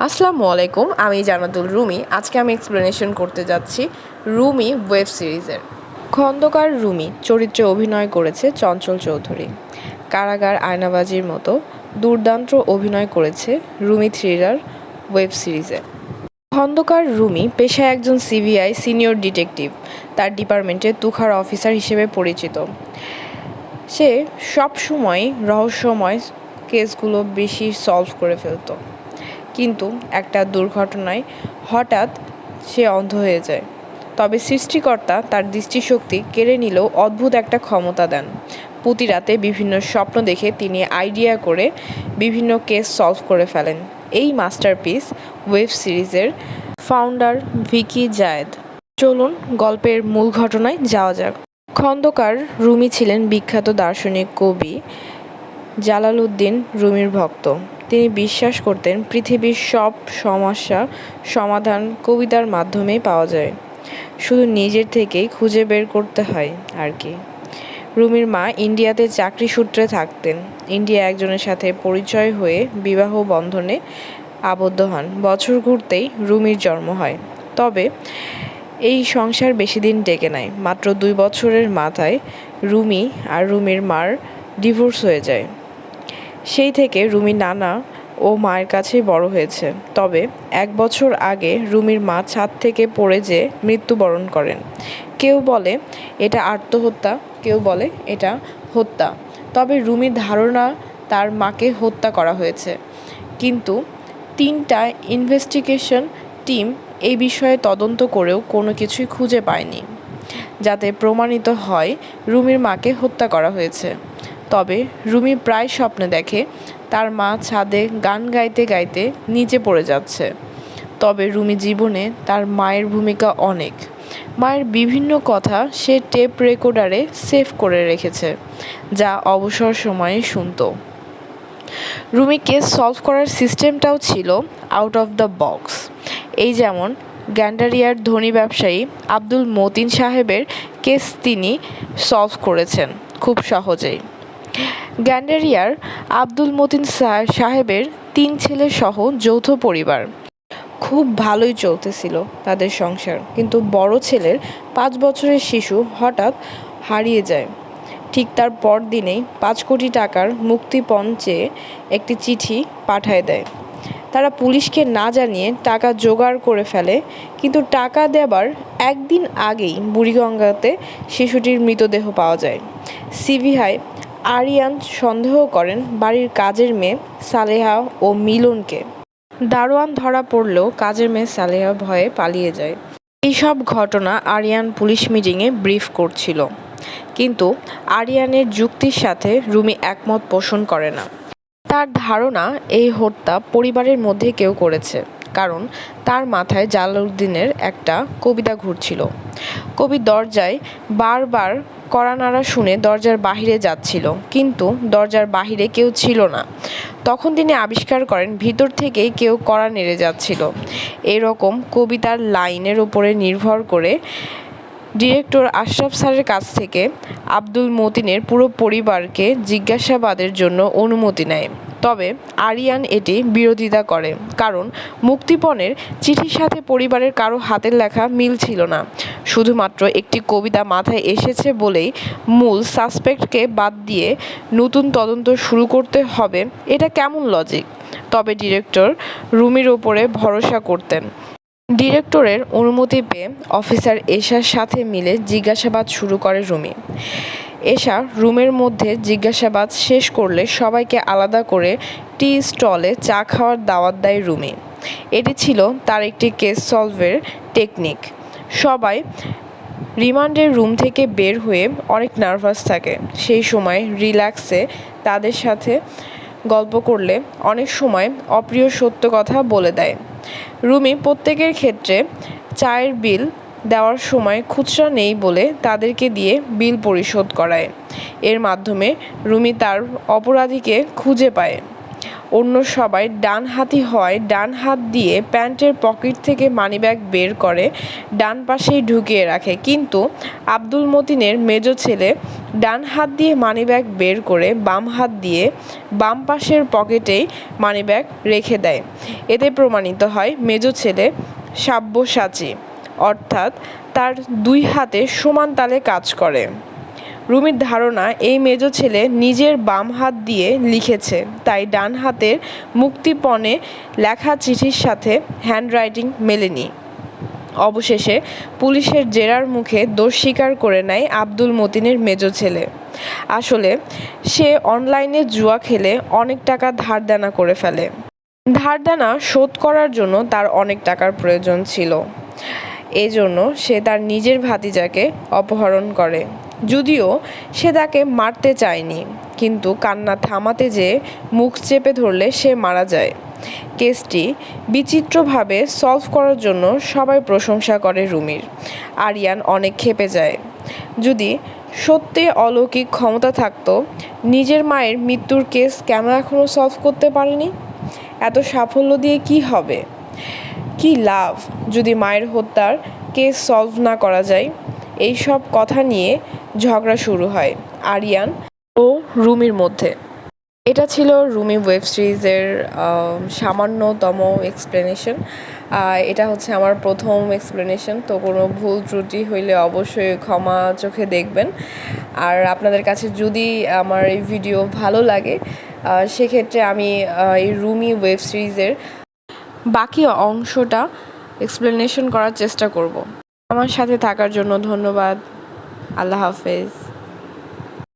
আসসালামু আলাইকুম, আমি জান্নাতুল রুমি। আজকে আমি এক্সপ্লেনেশন করতে যাচ্ছি রুমি ওয়েব সিরিজের। খন্দকার রুমি চরিত্রে অভিনয় করেছে চঞ্চল চৌধুরী। কারাগার, আয়নাবাজির মতো দুর্দান্ত অভিনয় করেছে রুমি থ্রিলার ওয়েব সিরিজে। খন্দকার রুমি পেশায় একজন সিবিআই সিনিয়র ডিটেকটিভ। তার ডিপার্টমেন্টে তুখার অফিসার হিসেবে পরিচিত। সে সবসময় রহস্যময় কেসগুলো বেশি সলভ করে ফেলত, কিন্তু একটা দুর্ঘটনায় হঠাৎ সে অন্ধ হয়ে যায়। তবে সৃষ্টিকর্তা তার দৃষ্টিশক্তি কেড়ে নিলেও অদ্ভুত একটা ক্ষমতা দেন। প্রতি রাতে বিভিন্ন স্বপ্ন দেখে তিনি আইডিয়া করে বিভিন্ন কেস সলভ করে ফেলেন। এই মাস্টারপিস ওয়েব সিরিজের ফাউন্ডার ভিকি জায়েদ। চলুন গল্পের মূল ঘটনায় যাওয়া যাক। খন্দকার রুমি ছিলেন বিখ্যাত দার্শনিক কবি জালালউদ্দিন রুমির ভক্ত। তিনি বিশ্বাস করতেন পৃথিবীর সব সমস্যা সমাধান কবিতার মাধ্যমেই পাওয়া যায়, শুধু নিজের থেকেই খুঁজে বের করতে হয় আর কি। রুমির মা ইন্ডিয়াতে চাকরি সূত্রে থাকতেন। ইন্ডিয়া একজনের সাথে পরিচয় হয়ে বিবাহ বন্ধনে আবদ্ধ হন। বছর ঘুরতেই রুমির জন্ম হয়। তবে এই সংসার বেশি দিন টেকে নাই। মাত্র 2 বছরের মাথায় রুমি আর রুমির মার ডিভোর্স হয়ে যায়। সেই থেকে রুমি নানা ও মায়ের কাছেই বড় হয়েছে। তবে 1 বছর আগে রুমির মা ছাদ থেকে পড়ে যেয়ে মৃত্যুবরণ করেন। কেউ বলে এটা আত্মহত্যা, কেউ বলে এটা হত্যা। তবে রুমির ধারণা তার মাকে হত্যা করা হয়েছে। কিন্তু 3টা ইনভেস্টিগেশন টিম এই বিষয়ে তদন্ত করেও কোনো কিছুই খুঁজে পায়নি যাতে প্রমাণিত হয় রুমির মাকে হত্যা করা হয়েছে। তবে রুমি প্রায় স্বপ্নে দেখে তার মা ছাদে গান গাইতে গাইতে নিচে পড়ে যাচ্ছে। তবে রুমি জীবনে তার মায়ের ভূমিকা অনেক। মায়ের বিভিন্ন কথা সে টেপ রেকর্ডারে সেভ করে রেখেছে, যা অবসর সময়ে শুনত। রুমি কেস সলভ করার সিস্টেমটাও ছিল আউট অফ দ্য বক্স। এই যেমন গ্যান্ডারিয়ার ধনী ব্যবসায়ী আব্দুল মতিন সাহেবের কেস তিনি সলভ করেছেন খুব সহজেই। গ্যান্ডারিয়ার আব্দুল মতিন সাহেবের 3 ছেলে সহ যৌথ পরিবার। খুব ভালোই চলতেছিল তাদের সংসার, কিন্তু বড় ছেলের 5 বছরের শিশু হঠাৎ হারিয়ে যায়। ঠিক তার পর দিনেই 5 কোটি টাকার মুক্তিপণ চেয়ে একটি চিঠি পাঠায় দেয়। তারা পুলিশকে না জানিয়ে টাকা জোগাড় করে ফেলে, কিন্তু টাকা দেবার একদিন আগেই বুড়িগঙ্গাতে শিশুটির মৃতদেহ পাওয়া যায়। সিবিআই আরিয়ান সন্দেহ করেন বাড়ির কাজের মেয়ে সালেহা ও মিলনকে। দারোয়ান ধরা পড়লেও কাজের মেয়ে সালেহা ভয়ে পালিয়ে যায়। এইসব ঘটনা আরিয়ান পুলিশ মিটিংয়ে ব্রিফ করছিল, কিন্তু আরিয়ানের যুক্তির সাথে রুমি একমত পোষণ করে না। তার ধারণা এই হত্যা পরিবারের মধ্যে কেউ করেছে, কারণ তার মাথায় জালালউদ্দিনের একটা কবিতা ঘুরছিল। কবি দরজায় বারবার কড়া নাড়া শুনে দরজার বাহিরে যাচ্ছিল, কিন্তু দরজার বাহিরে কেউ ছিল না। তখন তিনি আবিষ্কার করেন ভিতর থেকেই কেউ কড়া নেড়ে যাচ্ছিল। এরকম কবিতার লাইনের উপরে নির্ভর করে ডিরেক্টর আশরাফ স্যারের কাছ থেকে আব্দুল মতিনের পুরো পরিবারকে জিজ্ঞাসাবাদের জন্য অনুমতি নেয়। তবে আরিয়ান এটি বিরোধিতা করে, কারণ মুক্তিপণের চিঠির সাথে পরিবারের কারো হাতের লেখা মিল ছিল না। শুধুমাত্র একটি কবিতা মাথায় এসেছে বলেই মূল সাসপেক্টকে বাদ দিয়ে নতুন তদন্ত শুরু করতে হবে, এটা কেমন লজিক? তবে ডিরেক্টর রুমির ওপরে ভরসা করতেন। ডিরেক্টরের অনুমতি পেয়ে অফিসার এশার সাথে মিলে জিজ্ঞাসাবাদ শুরু করে রুমি। এশা রুমের মধ্যে জিজ্ঞাসাবাদ শেষ করলে সবাইকে আলাদা করে টি স্টলে চা খাওয়ার দাওয়াত দেয় রুমি। এটি ছিল তার একটি কেস সলভের টেকনিক। সবাই রিমান্ডের রুম থেকে বের হয়ে অনেক নার্ভাস থাকে। সেই সময় রিল্যাক্সে তাদের সাথে গল্প করলে অনেক সময় অপ্রিয় সত্য কথা বলে দেয়। রুমি প্রত্যেকের ক্ষেত্রে চায়ের বিল দেওয়ার সময় খুচরা নেই বলে তাদেরকে দিয়ে বিল পরিশোধ করায়। এর মাধ্যমে রুমি তার অপরাধীকে খুঁজে পায়। অন্য সবাই ডান হাতি হয় ডান হাত দিয়ে প্যান্টের পকেট থেকে মানিব্যাগ বের করে ডান পাশেই ঢুকিয়ে রাখে, কিন্তু আব্দুল মতিনের মেজো ছেলে ডান হাত দিয়ে মানিব্যাগ বের করে বাম হাত দিয়ে বাম পাশের পকেটেই মানিব্যাগ রেখে দেয়। এতে প্রমাণিত হয় মেজো ছেলে সাব্যসাচী, অর্থাৎ তার দুই হাতে সমান তালে কাজ করে। রুমির ধারণা, এই মেজো ছেলে নিজের বাম হাত দিয়ে লিখেছে, তাই ডান হাতের মুক্তিপণে লেখা চিঠির সাথে হ্যান্ডরাইটিং মেলেনি। অবশেষে পুলিশের জেরার মুখে দোষ স্বীকার করে নেয় আব্দুল মতিনের মেজো ছেলে। আসলে সে অনলাইনে জুয়া খেলে অনেক টাকা ধার দেনা করে ফেলে। ধার দেনা শোধ করার জন্য তার অনেক টাকার প্রয়োজন ছিল। এজন্য সে তার নিজের ভাতিজাকে অপহরণ করে। যদিও সে তাকে মারতে চায়নি, কিন্তু কান্না থামাতে যেয়ে মুখ চেপে ধরলে সে মারা যায়। কেসটি বিচিত্রভাবে সলভ করার জন্য সবাই প্রশংসা করে রুমির। আরিয়ান অনেক ক্ষেপে যায়। যদি সত্যি অলৌকিক ক্ষমতা থাকতো, নিজের মায়ের মৃত্যুর কেস কেন এখনও সলভ করতে পারেনি? এত সাফল্য দিয়ে কি হবে? কি লাভ যদি মায়ের হত্যার কেস সলভ না করা যায়? এই সব কথা নিয়ে ঝগড়া শুরু হয় আরিয়ান ও রুমির মধ্যে। এটা ছিল রুমি ওয়েব সিরিজের সামান্যতম এক্সপ্লেনেশন। এটা হচ্ছে আমার প্রথম এক্সপ্লেনেশন, তো কোনো ভুল ত্রুটি হইলে অবশ্যই ক্ষমা চোখে দেখবেন। আর আপনাদের কাছে যদি আমার এই ভিডিও ভালো লাগে, সেক্ষেত্রে আমি এই রুমি ওয়েব সিরিজের বাকি অংশটা এক্সপ্লেনেশন করার চেষ্টা করব। আমার সাথে থাকার জন্য ধন্যবাদ। আল্লাহ হাফেজ।